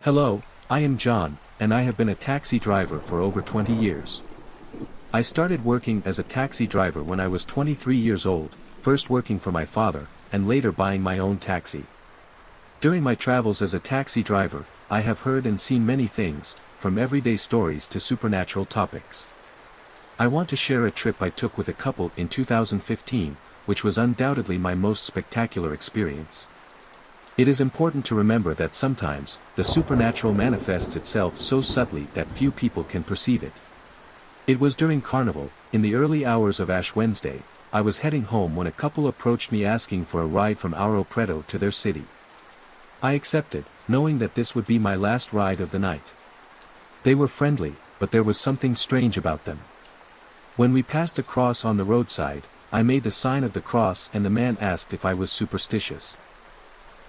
Hello, I am John, and I have been a taxi driver for over 20 years. I started working as a taxi driver when I was 23 years old, first working for my father, and later buying my own taxi. During my travels as a taxi driver, I have heard and seen many things, from everyday stories to supernatural topics. I want to share a trip I took with a couple in 2015, which was undoubtedly my most spectacular experience. It is important to remember that sometimes, the supernatural manifests itself so subtly that few people can perceive it. It was during Carnival, in the early hours of Ash Wednesday. I was heading home when a couple approached me asking for a ride from Ouro Preto to their city. I accepted, knowing that this would be my last ride of the night. They were friendly, but there was something strange about them. When we passed a cross on the roadside, I made the sign of the cross and the man asked if I was superstitious.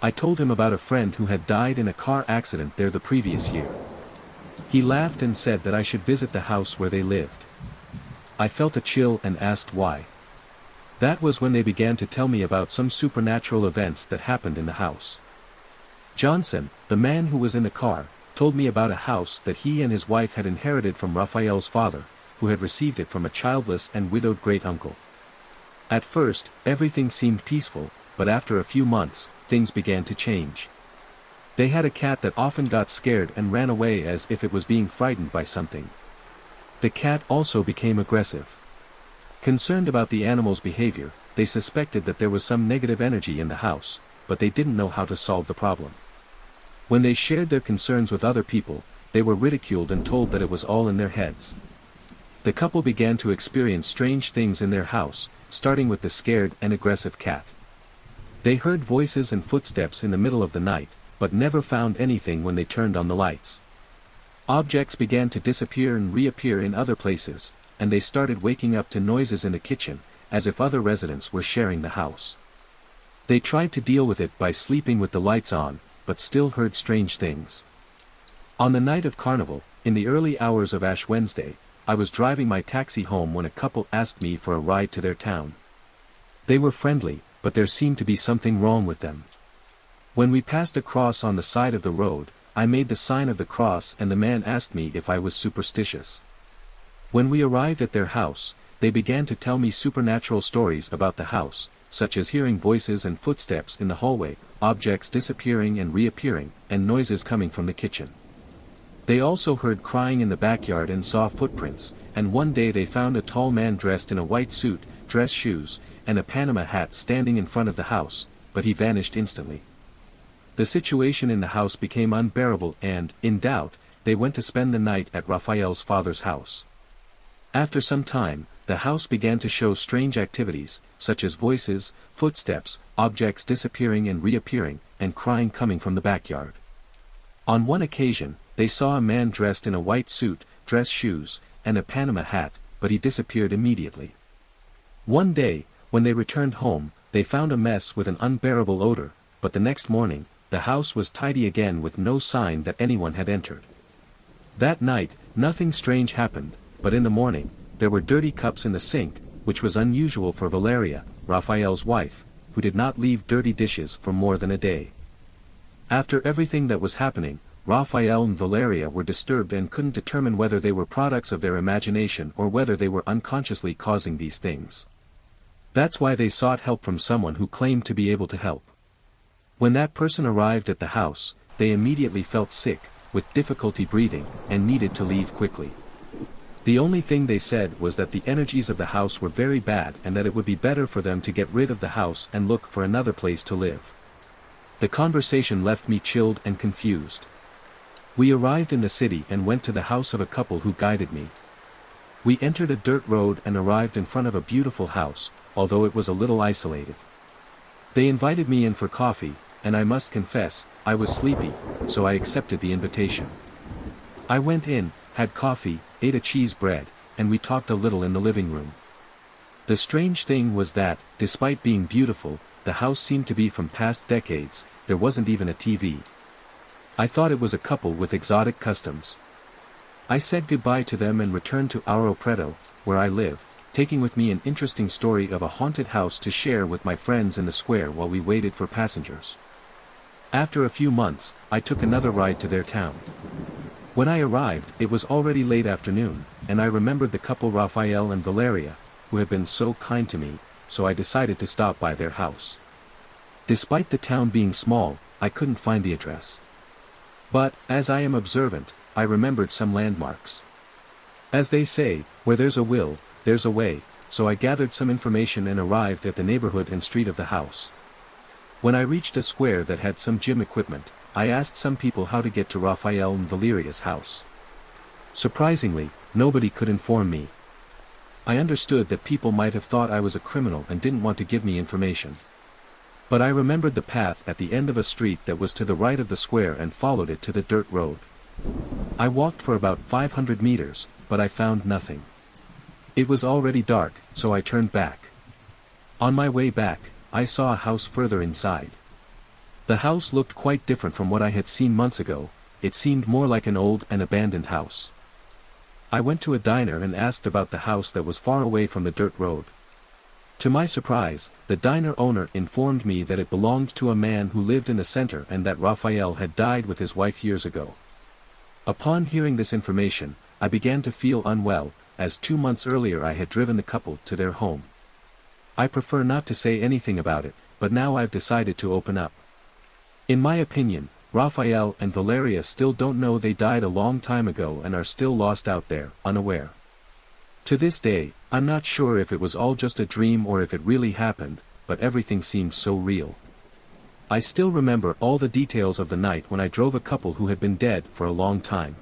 I told him about a friend who had died in a car accident there the previous year. He laughed and said that I should visit the house where they lived. I felt a chill and asked why. That was when they began to tell me about some supernatural events that happened in the house. Johnson, the man who was in the car, told me about a house that he and his wife had inherited from Raphael's father, who had received it from a childless and widowed great-uncle. At first, everything seemed peaceful, but after a few months, things began to change. They had a cat that often got scared and ran away as if it was being frightened by something. The cat also became aggressive. Concerned about the animal's behavior, they suspected that there was some negative energy in the house, but they didn't know how to solve the problem. When they shared their concerns with other people, they were ridiculed and told that it was all in their heads. The couple began to experience strange things in their house, starting with the scared and aggressive cat. They heard voices and footsteps in the middle of the night, but never found anything when they turned on the lights. Objects began to disappear and reappear in other places, and they started waking up to noises in the kitchen, as if other residents were sharing the house. They tried to deal with it by sleeping with the lights on, but still heard strange things. On the night of Carnival, in the early hours of Ash Wednesday, I was driving my taxi home when a couple asked me for a ride to their town. They were friendly, but there seemed to be something wrong with them. When we passed a cross on the side of the road, I made the sign of the cross and the man asked me if I was superstitious. When we arrived at their house, they began to tell me supernatural stories about the house, such as hearing voices and footsteps in the hallway, objects disappearing and reappearing, and noises coming from the kitchen. They also heard crying in the backyard and saw footprints, and one day they found a tall man dressed in a white suit, dress shoes, and a Panama hat standing in front of the house, but he vanished instantly. The situation in the house became unbearable and, in doubt, they went to spend the night at Raphael's father's house. After some time, the house began to show strange activities, such as voices, footsteps, objects disappearing and reappearing, and crying coming from the backyard. On one occasion, they saw a man dressed in a white suit, dress shoes, and a Panama hat, but he disappeared immediately. One day, when they returned home, they found a mess with an unbearable odor, but the next morning, the house was tidy again with no sign that anyone had entered. That night, nothing strange happened, but in the morning, there were dirty cups in the sink, which was unusual for Valeria, Raphael's wife, who did not leave dirty dishes for more than a day. After everything that was happening, Raphael and Valeria were disturbed and couldn't determine whether they were products of their imagination or whether they were unconsciously causing these things. That's why they sought help from someone who claimed to be able to help. When that person arrived at the house, they immediately felt sick, with difficulty breathing, and needed to leave quickly. The only thing they said was that the energies of the house were very bad and that it would be better for them to get rid of the house and look for another place to live. The conversation left me chilled and confused. We arrived in the city and went to the house of a couple who guided me. We entered a dirt road and arrived in front of a beautiful house, although it was a little isolated. They invited me in for coffee, and I must confess, I was sleepy, so I accepted the invitation. I went in, had coffee, ate a cheese bread, and we talked a little in the living room. The strange thing was that, despite being beautiful, the house seemed to be from past decades. There wasn't even a TV. I thought it was a couple with exotic customs. I said goodbye to them and returned to Ouro Preto, where I live, taking with me an interesting story of a haunted house to share with my friends in the square while we waited for passengers. After a few months, I took another ride to their town. When I arrived, it was already late afternoon, and I remembered the couple Raphael and Valeria, who had been so kind to me, so I decided to stop by their house. Despite the town being small, I couldn't find the address. But, as I am observant, I remembered some landmarks. As they say, where there's a will, there's a way, so I gathered some information and arrived at the neighborhood and street of the house. When I reached a square that had some gym equipment, I asked some people how to get to Raphael and Valeria's house. Surprisingly, nobody could inform me. I understood that people might have thought I was a criminal and didn't want to give me information. But I remembered the path at the end of a street that was to the right of the square and followed it to the dirt road. I walked for about 500 meters, but I found nothing. It was already dark, so I turned back. On my way back, I saw a house further inside. The house looked quite different from what I had seen months ago. It seemed more like an old and abandoned house. I went to a diner and asked about the house that was far away from the dirt road. To my surprise, the diner owner informed me that it belonged to a man who lived in the center and that Raphael had died with his wife years ago. Upon hearing this information, I began to feel unwell, as 2 months earlier I had driven the couple to their home. I prefer not to say anything about it, but now I've decided to open up. In my opinion, Raphael and Valeria still don't know they died a long time ago and are still lost out there, unaware. To this day, I'm not sure if it was all just a dream or if it really happened, but everything seems so real. I still remember all the details of the night when I drove a couple who had been dead for a long time.